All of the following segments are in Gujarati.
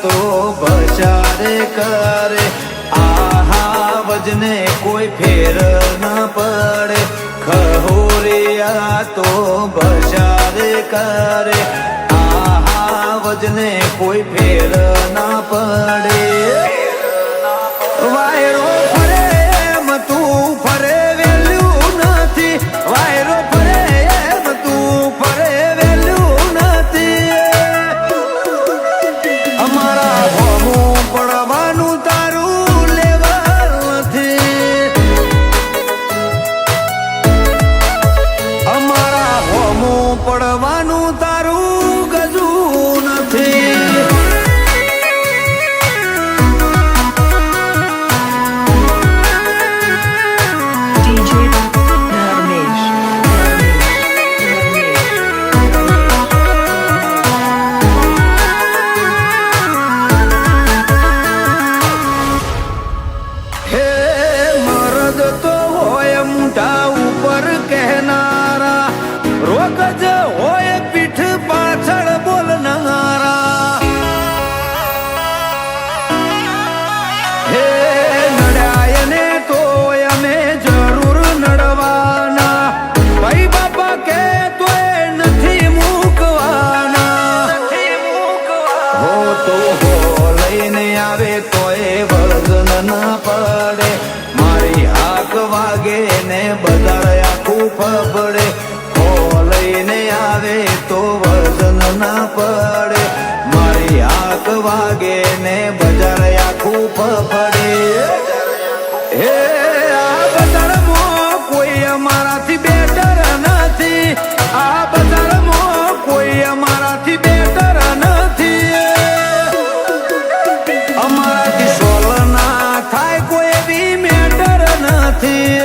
તો બચારે કરે, આહા વજને કોઈ ફેર ન પડે, ખહોરિયા તો બચારે કરે, આહા વજને કોઈ ફેર ન પડે. વાયરો ફરે એમ તું ફરે વેલ્યું નથી, વાયરો ફરે એમ તું ફરે વેલ્યું નથી. અમારા હોમું પડવાનું તારું લેવલ નથી, અમારા હોમું પડવાનું તારું ગજું નથી. ઉપર કહેનારા, રોગ જ હોય પીઠ પાછળ બોલનારા. હે નડાય ને તો અમે જરૂર નડવાના, ભાઈ બાપા કે તોય નથી મૂકવાના. હો તો હો લઈને આવે તોય વજન ના પડે, મારી હાક વાગે ને બધા આખું ફફડે. હો લઈને આવે તો વજન ના પડે, મારી હાક વાગે ને બજાર આખું ફફડે. હે આ બજારમાં કોઈ અમારાથી બેટર નથી, આ બજારમાં કોઈ અમારાથી બેટર નથી. અમારાથી સોલ ના થાય કોઈ બી મેટર નથી.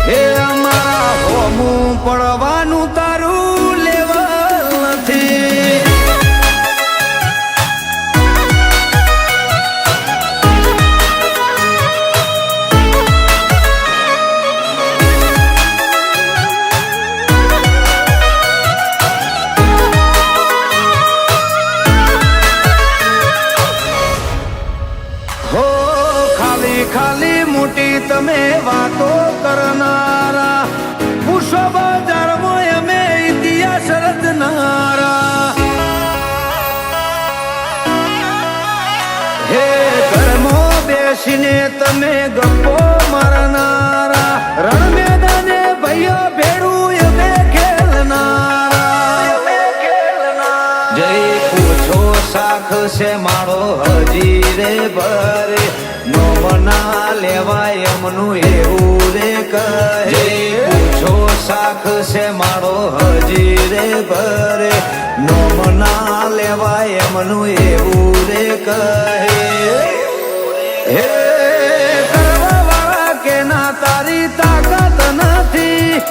હે અમારા હોમું પડવાનું તારું લેવલ નથી. હો ખાલી ખાલી મોટી તમે વાતો કરનારા, પૂછો બજારમાં અમે ઇતિહાસ રચનારા. હે ઘરમાં બેસીને તમે ગપ્પો મારનારા, રણ મેદાને ભાઈઓ ભેડું અમે ખેલનારા. જય પૂછો શાખ છે મારો હજી રે ભરે, નો મના લેવાય એમનું એવું રે કહે. પૂછો શાખ છે મારો હજી રે ભરે, નો મના લેવાય એમનું એવું રે કહે. હે કરવા વાળા કે ના તારી તાકાત નથી,